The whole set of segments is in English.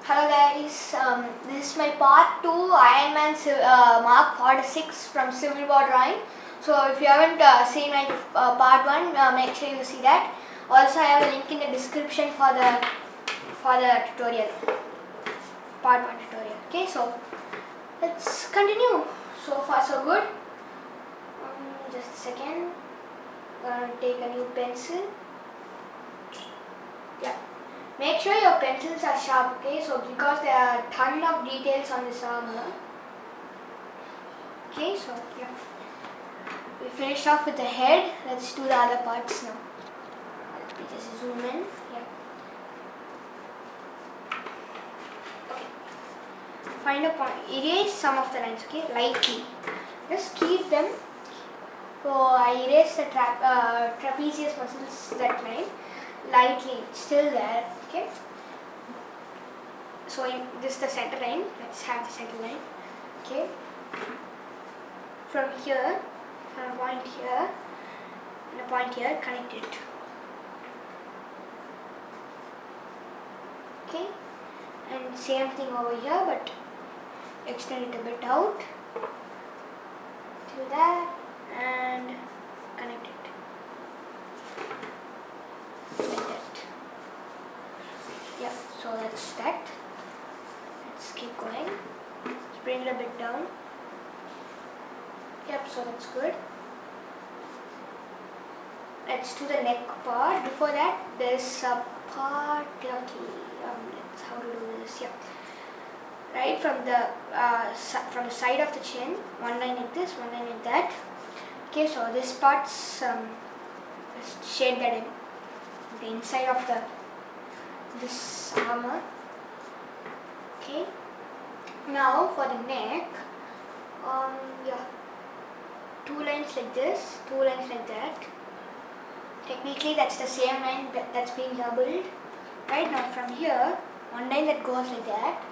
Hello guys, this is my part 2 Iron Man Mark 46 from Civil War drawing. So if you haven't seen my part 1, make sure you see that. Also I have a link in the description for the tutorial, part 1 tutorial. Okay, so let's continue. So far so good. Just a second, take a new pencil. Yeah. Make sure your pencils are sharp, okay? So because there are a ton of details on this armor. Okay, so yeah. We finished off with the head. Let's do the other parts now. Let me just zoom in. Yeah. Okay. Find a point. Erase some of the lines, okay? Lightly. Just keep them. So I erased the trapezius muscles that line. Lightly, it's still there. Okay. So this is the center line. Let's have the center line. Okay. From here, from a point here, and a point here, connect it. Okay. And same thing over here, but extend it a bit out to that and connect it. Like that. Yeah, so that's that. Let's keep going. Let's bring it a bit down. Yep, so that's good. Let's do the neck part. Before that, there's a part. Let's how to do this. Yeah, right from the side of the chin, one line like this, one line like that. Okay, so this part's just shade that in the inside of this armor. Okay. Now for the neck, yeah, 2 lines like this, 2 lines like that. Technically that's the same line that's being doubled. Right now from here, 1 line that goes like that,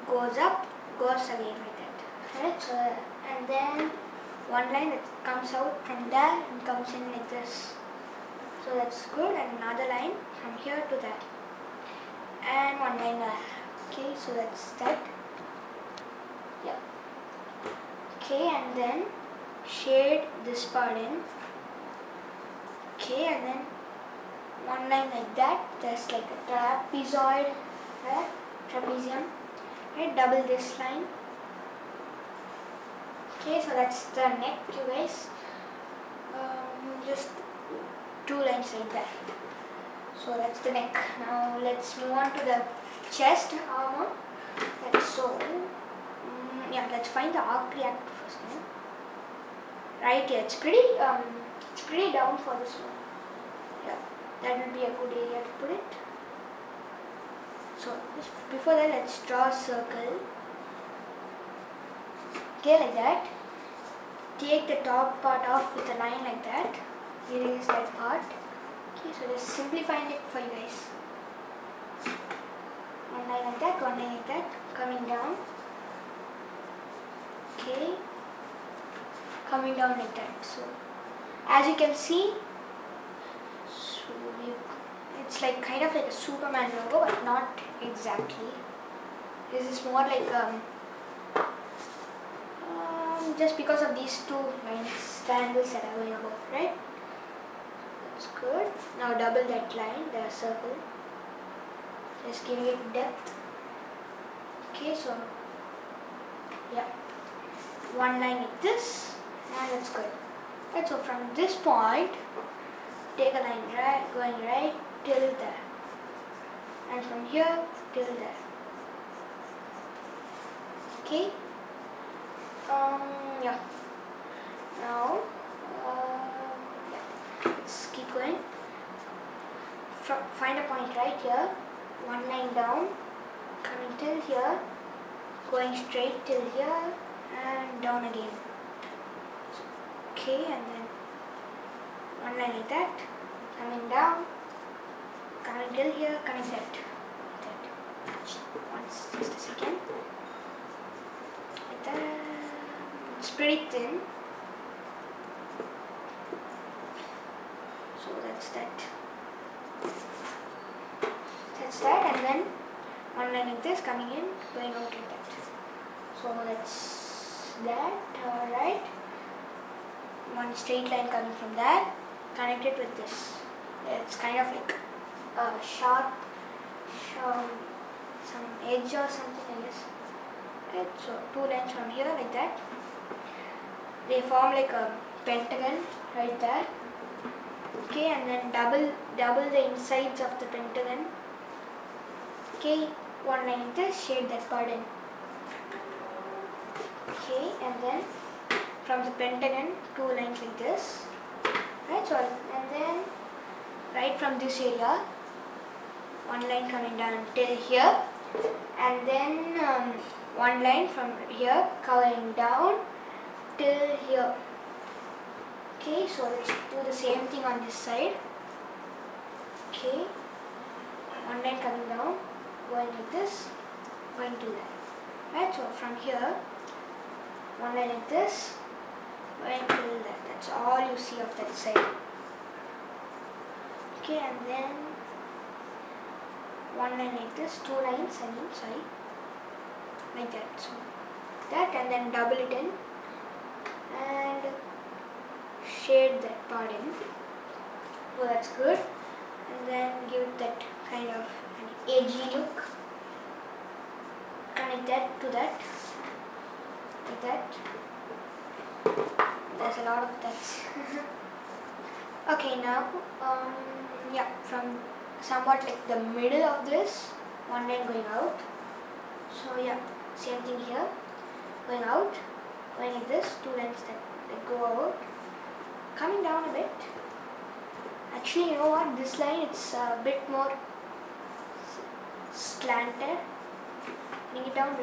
goes up, goes again like that. Right? So and then 1 line that comes out from there and comes in like this. So that's good. And another line from here to that. And 1 line there. Okay, so that's that. Yeah. Okay, and then shade this part in. Okay, and then 1 line like that. There's like a trapezoid there, trapezium. Right, double this line. Okay, so that's the neck, you guys. Just 2 lines like that. So that's the neck. Now let's move on to the chest armor. Yeah, let's find the arc reactor first. Right here, it's pretty down for this one. Yeah, that will be a good area to put it. So before that, let's draw a circle. Okay, like that. Take the top part off with a line like that. Erase that part. Okay, so just simplifying it for you guys. 1 line like that, 1 line like that, coming down. Okay, coming down like that. So as you can see, it's like kind of like a Superman logo, but not exactly. This is more like just because of these 2 lines, triangles that are going above, right? That's good. Now double that line, the circle. Just giving it depth. Okay, so yeah, 1 line like this, and that's good. Right, so from this point, take a line going right till there, and from here till there. Okay. Yeah. Now, yeah. Let's keep going. Find a point right here. 1 line down, coming till here, going straight till here, and down again. Okay, and then 1 line like that, coming down, coming till here, coming that. Just a second. Like that. It's pretty thin. So that's that. And then one line like this, coming in, going out like that. So that's that. Alright, one straight line coming from that, connected with this. It's kind of like a sharp, some edge or something, I guess. Right, so two lines from here like that. They form like a pentagon right there. Okay, and then double the insides of the pentagon. Okay, one line like this, shade that part in. Okay, and then from the pentagon, two lines like this. Right, so and then right from this area, one line coming down till here, and then one line from here going down till here. Okay, so let's do the same thing on this side. Okay, one line coming down, going like this, going to that. Right, so from here, one line like this, going till that. That's all you see of that side. Okay, and then one line like this, two lines, sorry, like that. So that, and then double it in and shade that part in. So that's good. And then give it that kind of an edgy look. Connect that to that, like that. There's a lot of that. Okay, now yeah, from somewhat like the middle of this, one line going out. So yeah, same thing here, going out, going like this, two lines that go out, coming down a bit. Actually, you know what, this line, it's a bit more slanted. Bring it down,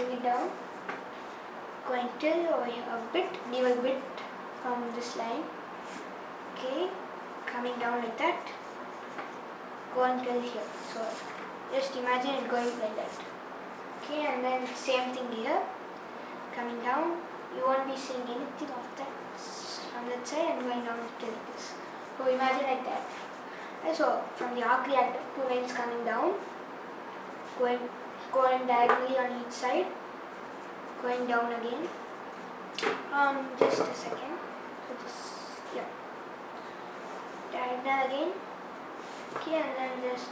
going till over here a bit, leave a bit from this line. Okay, coming down like that, going till here. So just imagine it going like that. Okay, and then same thing here, coming down. You won't be seeing anything of that from that side, and going down till this. So imagine like that. And so from the arc reactor, two lines coming down, going diagonally on each side, going down again. Just a second. So just, yeah, diagonal again. Okay, and then just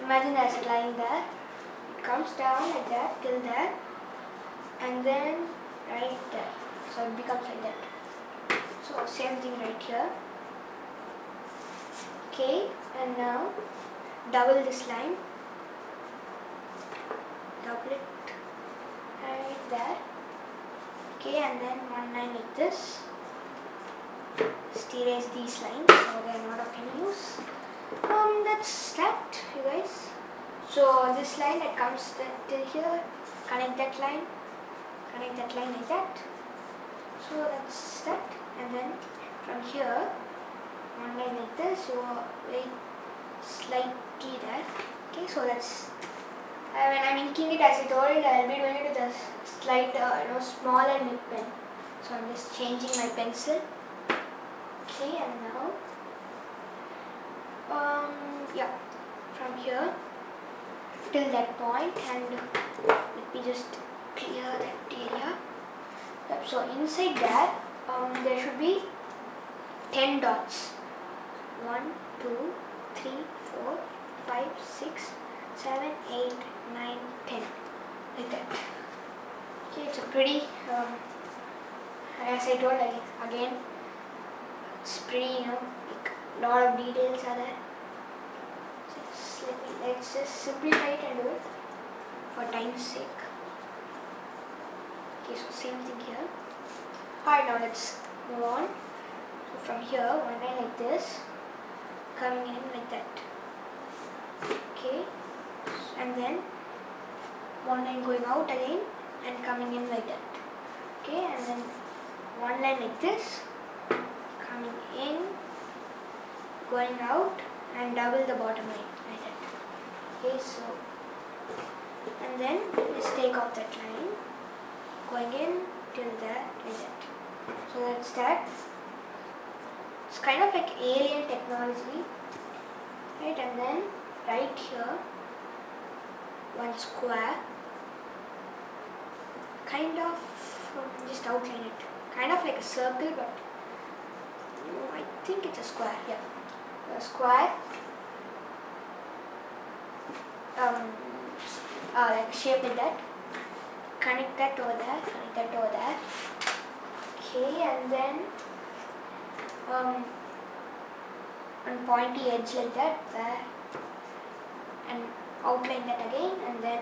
imagine there's a line there. It comes down like that till there, and then right there. So it becomes like that. So same thing right here. Okay, and now double this line. Double it right there. Okay, and then one line like this. Just erase these lines so they are not of any use. That's that, you guys. So this line that comes till here, connect that line like that. So that's that. And then from here, one line like this, you wait slightly there. Okay, so that's, when I'm inking it, as I told, I'll be doing it with a slight, smaller nib pen. So I'm just changing my pencil. Okay, and now, yeah, from here till that point, and let me just clear that area. Yep, so inside that, there should be 10 dots. 1, 2, 3, 4, 5, 6, 7, 8, 9, 10, like that. Okay, it's a pretty, as I told, again, it's pretty, like a lot of details are there. Let's just simplify it and do it for time's sake. Okay, so same thing here. Alright, now let's move on. So from here, one line like this, coming in like that. Okay, and then one line going out again and coming in like that. Okay, and then one line like this, coming in, going out, and double the bottom line like that. Okay, so, and then just take off that line, going in till there, like that. So that's that. It's kind of like alien technology, right? And then right here, one square, kind of just outline it, kind of like a circle, but I think it's a square. Yeah, a square, like a shape like that. Connect that over there, connect that over there. Okay, and then one pointy edge like that there, and outline that again, and then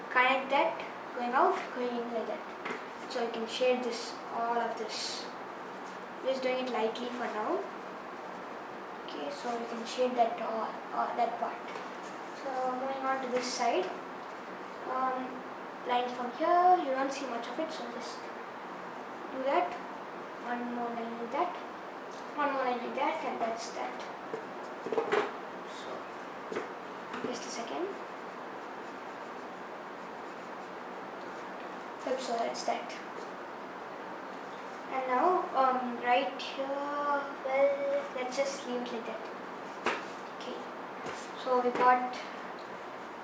connect that going out, going in like that. So you can shade this, all of this. Just doing it lightly for now. Okay, so you can shade that that part. So moving on to this side, line from here, you don't see much of it, so just do that. One more line like that, one more line like that, and that's that. So just a second. Yep, so that's that. And now right here, well, let's just leave it like that. Okay, so we got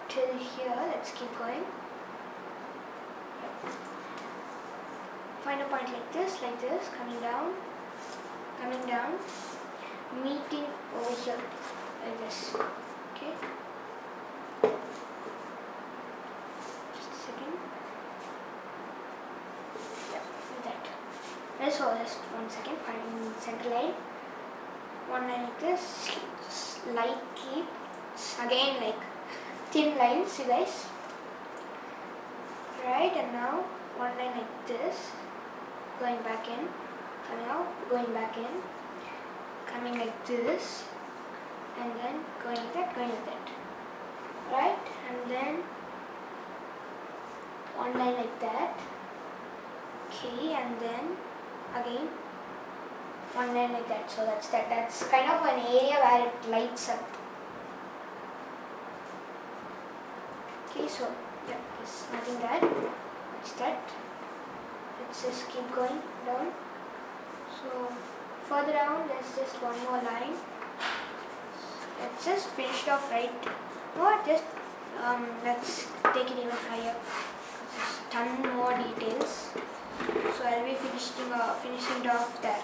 till here. Let's keep going. Find a point like this, coming down, meeting over here, like this. Okay. Just a second. Yeah, like that. So just 1 second. Find center line. One line like this, slightly. Again, like thin lines, you guys. Right, and now one line like this, going back in, coming out, going back in, coming like this, and then going like that, right, and then one line like that. Okay, and then again one line like that. So that's that. That's kind of an area where it lights up. Okay, so yeah, there's nothing there. That's that. Let's just keep going down. So further down, there's just one more line. Let's just finish it off right. No, just let's take it even higher. There's a ton more details. So I'll be finishing it off there.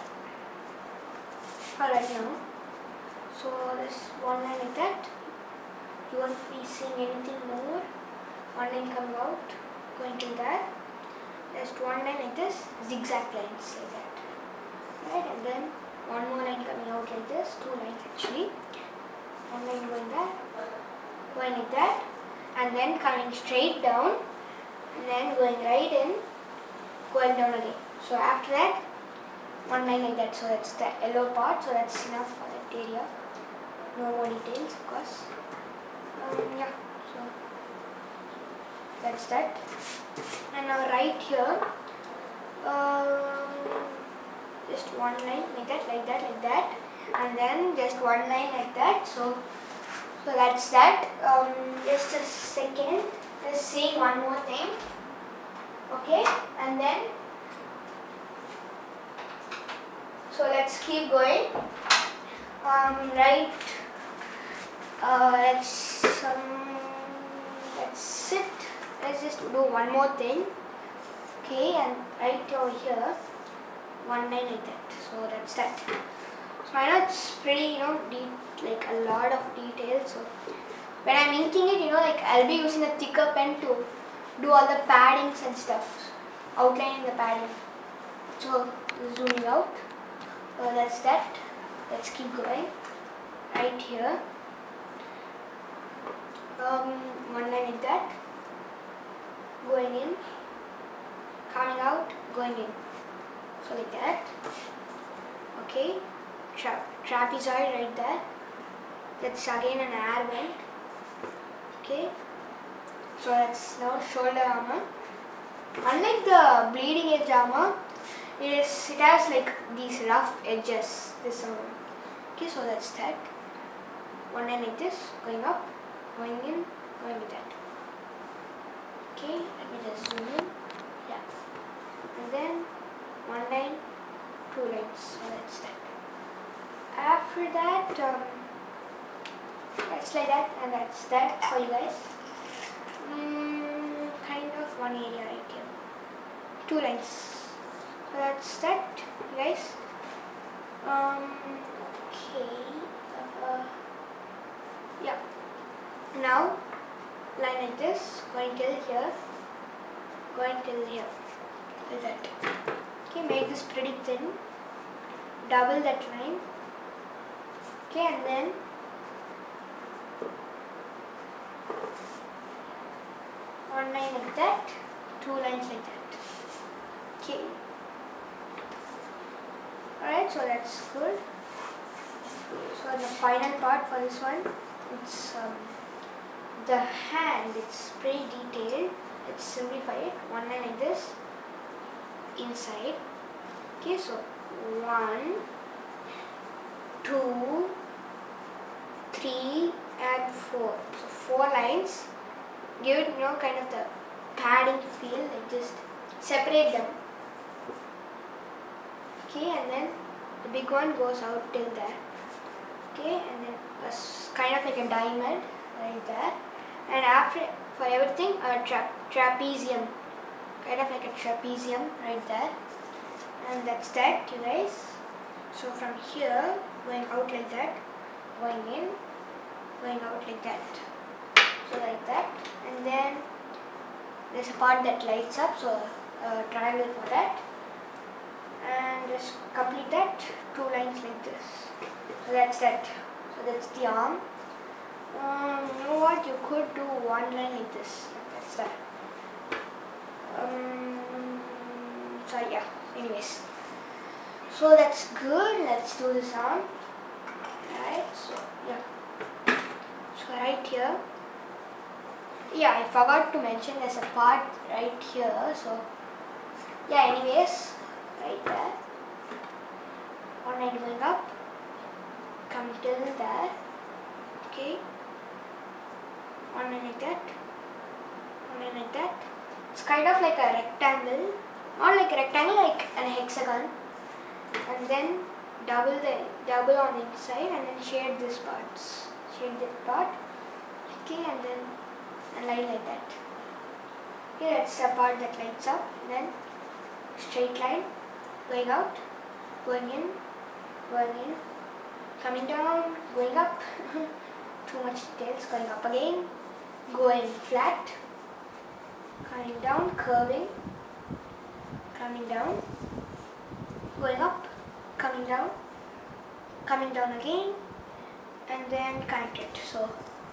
Alright now. So there's one line like that. You won't be seeing anything more. One line coming out, going to that. Just one line like this, zigzag lines like that. Right, and then one more line coming out like this, two lines actually. One line going there, going like that, and then coming straight down, and then going right in, going down again. So after that, one line like that. So that's the yellow part. So that's enough for that area. No more details, of course. Yeah. So that's that. And now right here, just one line like that, and then just one line like that. So that's that. Just a second. Just saying one more thing. Okay, and then so let's keep going. Right. Let's sit. Let's just do one more thing. Okay, and right over here, one line like that. So that's that. So I know it's pretty, like a lot of details. So when I'm inking it, like I'll be using a thicker pen to do all the paddings and stuff, outlining the padding. So zooming out. So that's that. Let's keep going. Right here. One line like that. Going in, coming out, going in. So like that. Okay. Trapezoid right there. That's again an air vent. Okay. So that's now shoulder armor. Unlike the bleeding edge armor, it has like these rough edges. This armor. Okay, so that's that. One line like this, going up, going in, going with that. Okay, let me just zoom in. Yeah. And then one line, two lines. So that's that. After that, that's like that, and that's that for you guys. one area right here. 2 lines. So that's that, you guys. Okay. Yeah. Now line like this, going till here, going till here, like that. Okay, make this pretty thin. Double that line. Okay, and then one line like that, 2 lines like that. Okay. Alright, so that's good. So the final part for this one, it's the hand. It's pretty detailed. Let's simplify it. One line like this, inside. Okay, so 1, 2, 3 and 4. So 4 lines. Give it, kind of the padding feel, like just separate them. Okay, and then the big one goes out till there. Okay, and then kind of like a diamond right there. And after, for everything, a trapezium. Kind of like a trapezium right there. And that's that, you guys. So from here, going out like that, going in, going out like that. So like that. And then there's a part that lights up, so a triangle for that. And just complete that, 2 lines like this. So that's that. So that's the arm. You know what? You could do 1 line like this. That's that. So yeah. Anyways. So that's good. Let's do this arm. Right. So yeah. So right here. Yeah, I forgot to mention there's a part right here. So yeah. Anyways. Right there. One line going up, come till there. Okay. One line like that. One line like that. It's kind of like a rectangle, not like a rectangle, like an hexagon. And then double on the inside, and then shade this part. Shade that part. Okay, and then a line like that. Okay, that's the part that lights up. And then straight line. Going out, going in, coming down, going up, too much details, going up again, going flat, coming down, curving, coming down, going up, coming down again, and then connect it. So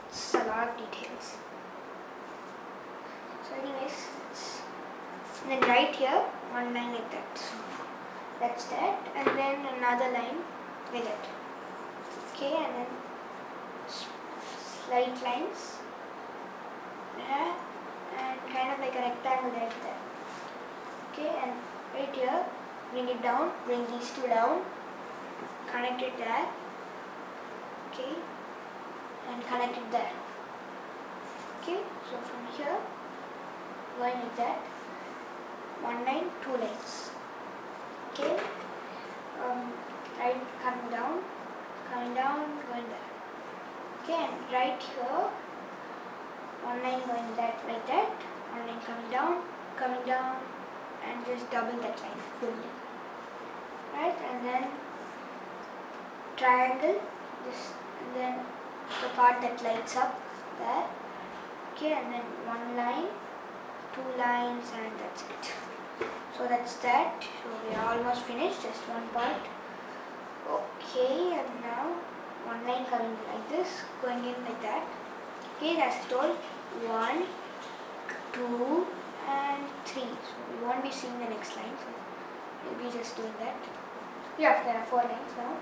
it's a lot of details. So anyways, and then right here, 1 line like that. So that's that, and then another line like that. Okay, and then slight lines there, and kind of like a rectangle right there. Okay, and right here, bring it down, bring these 2 down, connect it there. Okay, and connect it there. Okay, so from here, going like that, 1 line, 2 lines. Okay, right, coming down, going there. Okay, and right here, 1 line going that like that, 1 line coming down, and just double that line fully. Right, and then triangle, this, and then the part that lights up there. Okay, and then 1 line, 2 lines, and that's it. So that's that. So we are almost finished, just 1 part. Okay, and now 1 line coming like this, going in like that. Okay, as I told, 1, 2, and 3. So we won't be seeing the next line, so we'll be just doing that. Yeah, there are 4 lines now.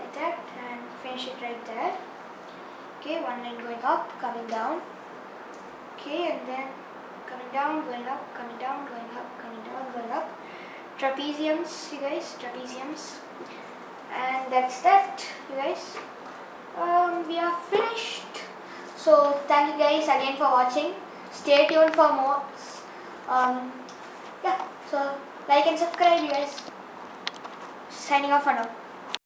Like that, and finish it right there. Okay, 1 line going up, coming down. Okay, and then coming down, going up, coming down, going up, coming down, going up. Trapeziums, you guys, trapeziums. And that's that, you guys. We are finished. So thank you guys again for watching. Stay tuned for more. Yeah, so like and subscribe, you guys. Signing off for now.